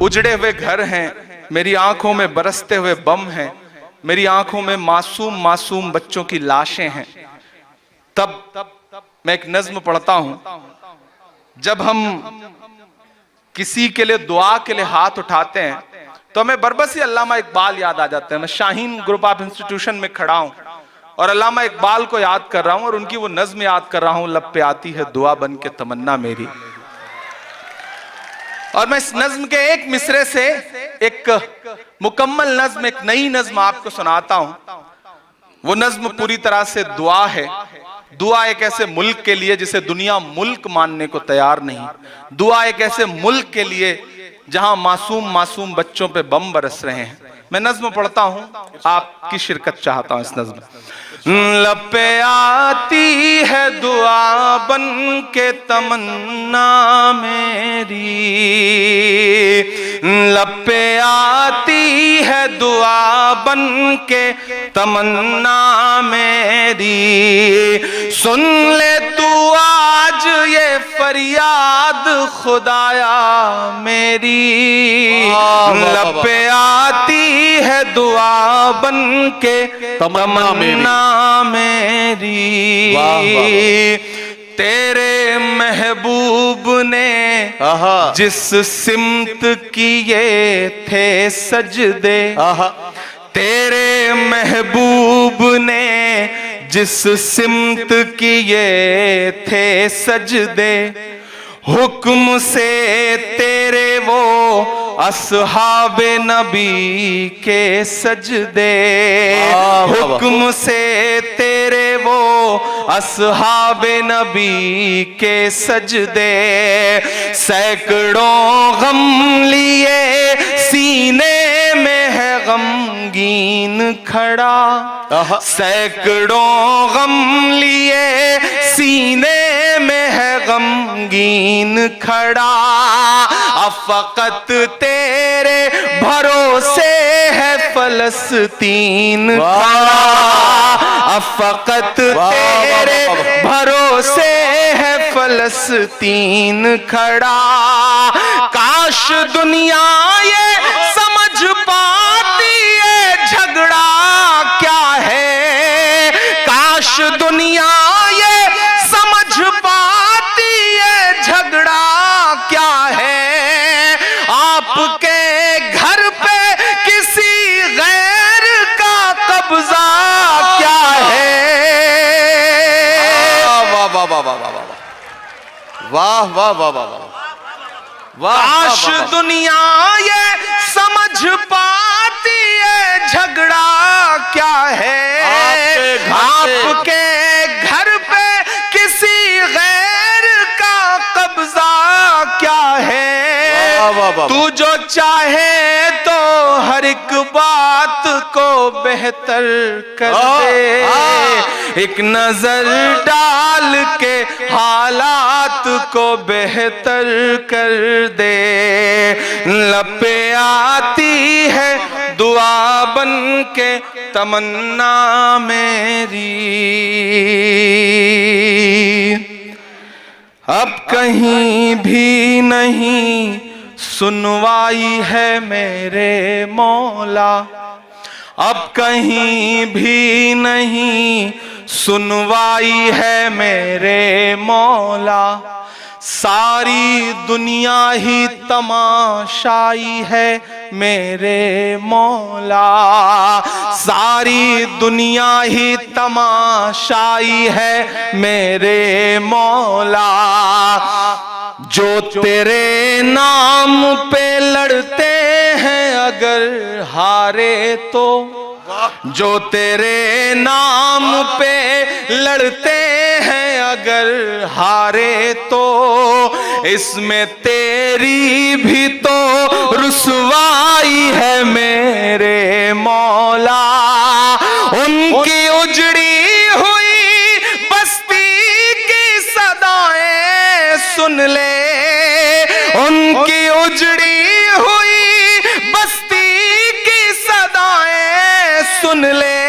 उजड़े हुए घर हैं, मेरी आंखों में बरसते हुए बम हैं, मेरी आंखों में मासूम मासूम बच्चों की लाशें हैं। तब मैं एक नज्म पढ़ता हूं, जब हम किसी के लिए दुआ के लिए हाथ उठाते हैं तो हमें बरबसी अल्लामा इकबाल याद आ जाते हैं। मैं शाहीन ग्रुप ऑफ इंस्टीट्यूशन में खड़ा हूं और अल्लामा इकबाल को याद कर रहा हूं और उनकी वो नज्म याद कर रहा हूं, लब पे आती है दुआ बन के तमन्ना मेरी। और मैं इस नज्म के एक मिसरे से एक मुकम्मल नज्म, एक नई नज्म आपको सुनाता हूं। वो नज्म पूरी तरह से दुआ है। दुआ एक ऐसे मुल्क के लिए जिसे दुनिया मुल्क मानने को तैयार नहीं। दुआ एक ऐसे मुल्क के लिए जहां मासूम मासूम बच्चों पे बम बरस रहे हैं। मैं नज्म पढ़ता हूं, आपकी शिरकत चाहता हूं इस नज्म। लब पे आती है दुआ बन के तमन्ना मेरी, लब पे आती है दुआ बन के तमन्ना मेरी। सुन ले तू आज ये फरियाद खुदाया मेरी, लब पे आती है दुआ बन के तमन्ना मेरी। तेरे महबूब ने जिस सिमत किए थे सजदे, तेरे महबूब ने जिस सिमत किए थे सजदे, हुक्म से तेरे वो अस्हाबे नबी के सजदे, हुक्म से तेरे वो अस्हाबे नबी के सजदे। सैकड़ों गम लिए सीने में है गमगीन खड़ा, सैकड़ों गम लिए सीने में है गमगीन खड़ा। अफकत तेरे भरोसे है फलस्तीन खड़ा, अफकत तेरे भरोसे है फलस्तीन खड़ा। काश दुनिया ये समझ पाती है झगड़ा क्या है, काश दुनिया ये समझ पाती है झगड़ा क्या है। आपके घर पे किसी गैर का कब्जा क्या है। वाह वाह वाह वाह वाह वाह वाह वाह वाह वाह। काश दुनिया ये समझ पाती है झगड़ा क्या है। आपके घर पे किसी गैर का कब्जा क्या है। तू जो चाहे तो हर एक बात को बेहतर कर दे, एक नजर डाल के हालात को बेहतर कर दे। लब पे आती है दुआ बन के तमन्ना मेरी। अब कहीं भी नहीं सुनवाई है मेरे मौला, अब कहीं भी नहीं सुनवाई है मेरे मौला। सारी दुनिया ही तमाशाई है मेरे मौला, सारी दुनिया ही तमाशाई है मेरे मौला। जो तेरे नाम पे लड़ते हैं अगर हारे तो, जो तेरे नाम पे लड़ते हैं अगर हारे तो, इसमें तेरी भी तो रुसवाई है मेरे मौला। उनकी उजड़ी हुई बस्ती की सदाएं सुन ले, उनकी उजड़ी हुई बस्ती की सदाएं सुन ले।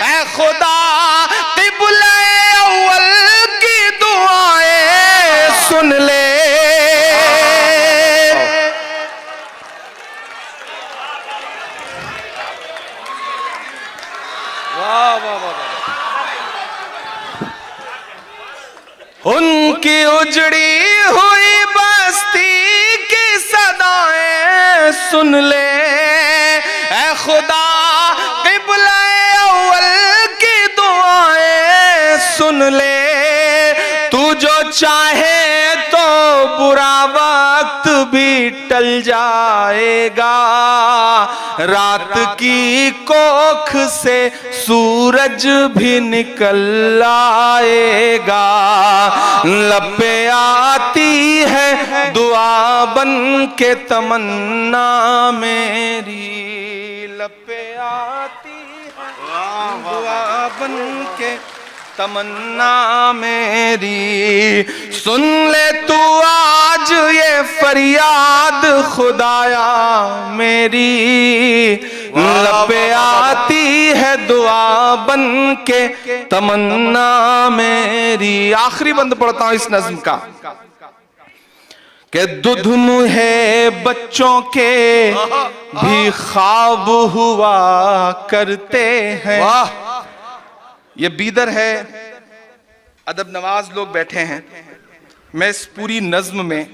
ऐ खुदा क़िबला अव्वल की दुआएं सुन ले। की उजड़ी हुई बस्ती की सदाएं सुन ले, ऐ खुदा क़िबला अव्वल की दुआएं सुन ले। तू जो चाहे तो बुरा वक्त भी टल जाएगा, रात की कोख से सूरज भी निकल आएगा। लब पे आती है दुआ बन के तमन्ना मेरी, लब पे आती है दुआ बन के तमन्ना मेरी। सुन ले तू आज ये फरियाद खुदाया मेरी, लब पे आती है दुआ बन के तमन्ना मेरी। आखिरी बंद पढ़ता हूं इस नज्म का कि दुध मुहे बच्चों के भी ख्वाब हुआ करते हैं। वाह, ये बीदर है, अदब नवाज लोग बैठे हैं। मैं इस पूरी नज्म में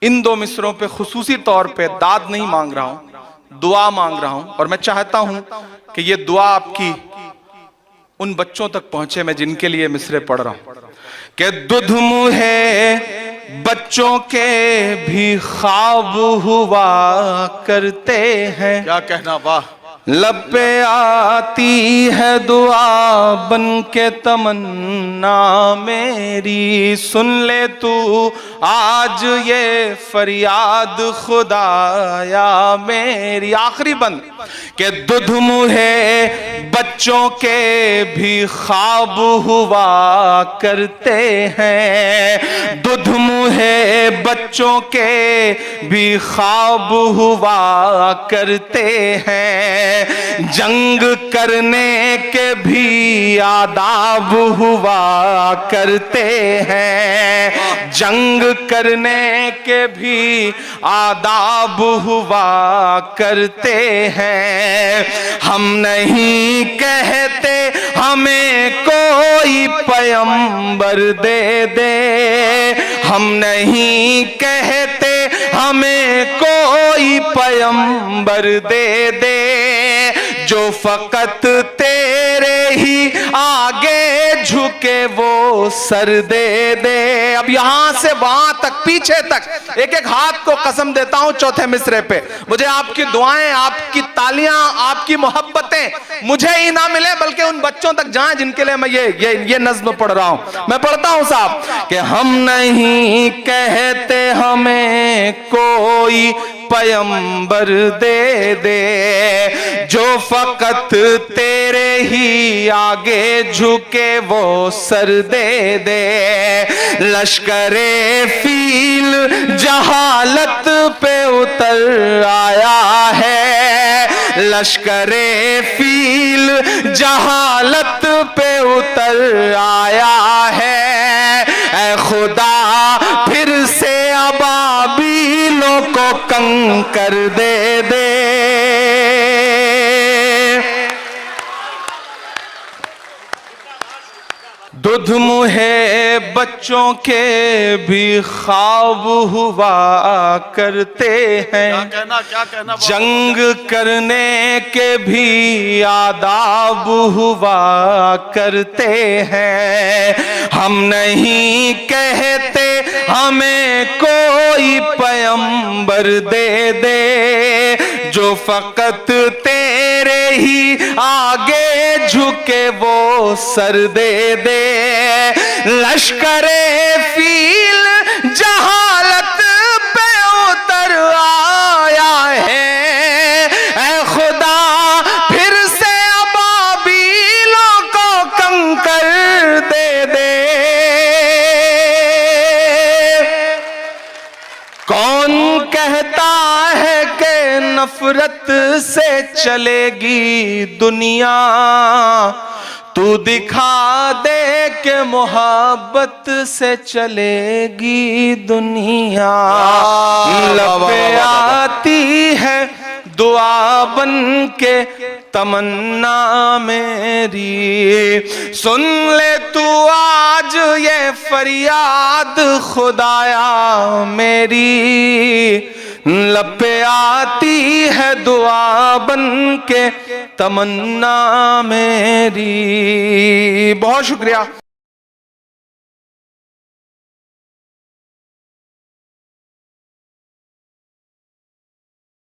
इन दो मिसरों पे खुसूसी तौर पे दाद नहीं मांग रहा हूं, दुआ मांग रहा हूं। और मैं चाहता हूं कि ये दुआ आपकी उन बच्चों तक पहुंचे मैं जिनके लिए मिसरे पढ़ रहा हूं। कि दुध मुहे बच्चों के भी ख्वाब हुआ करते हैं, क्या कहना, वाह। लब पे आती है दुआ बन के तमन्ना मेरी। सुन ले तू आज ये फरियाद खुदाया मेरी। आखिरी बंद के दुध मुहे बच्चों के भी ख्वाब हुआ करते हैं, दुध मुहे बच्चों के भी ख्वाब हुआ करते हैं। जंग करने के भी आदाब हुआ करते हैं, जंग करने के भी आदाब हुआ करते हैं। हम नहीं कहते हमें कोई पैगंबर दे दे, हम नहीं कहते हमें कोई पैगंबर दे दे, जो फकत तेरे ही आगे झुके वो सर दे दे। अब यहां से वहां तक, पीछे तक, एक एक हाथ को कसम देता हूं चौथे मिसरे पे, मुझे आपकी दुआएं, आपकी तालियां, आपकी मोहब्बतें मुझे ही ना मिले बल्कि उन बच्चों तक जाएं जिनके लिए मैं ये नज्म पढ़ रहा हूं। मैं पढ़ता हूं साहब कि हम नहीं कहते हमें कोई पैगंबर दे दे, जो फकत तेरे ही आगे झुके वो सर दे दे। लश्करे फील जहालत पे उतर आया है, लश्करे फील जहालत पे उतर आया है। ऐ खुदा फिर से अबाबीलों को कंकर दे दे। दुध मुहे बच्चों के भी ख्वाब हुआ करते हैं, क्या कहना, जंग करने के भी आदाब हुआ करते हैं। हम नहीं कहते हमें कोई पैगंबर दे दे, जो फकत तेरे ही आगे झुके वो सर दे दे। लश्करे फील जहालत पे उतर आया है, ऐ खुदा फिर से अबाबीलों को कंकर दे दे। कौन कहता है कि नफरत से चलेगी दुनिया, तू दिखा दे के मोहब्बत से चलेगी दुनिया। लब पे आती है दुआ बन के तमन्ना मेरी। सुन ले तू आज ये फरियाद खुदाया मेरी, लब पे आती है दुआ बन के तमन्ना मेरी। बहुत शुक्रिया।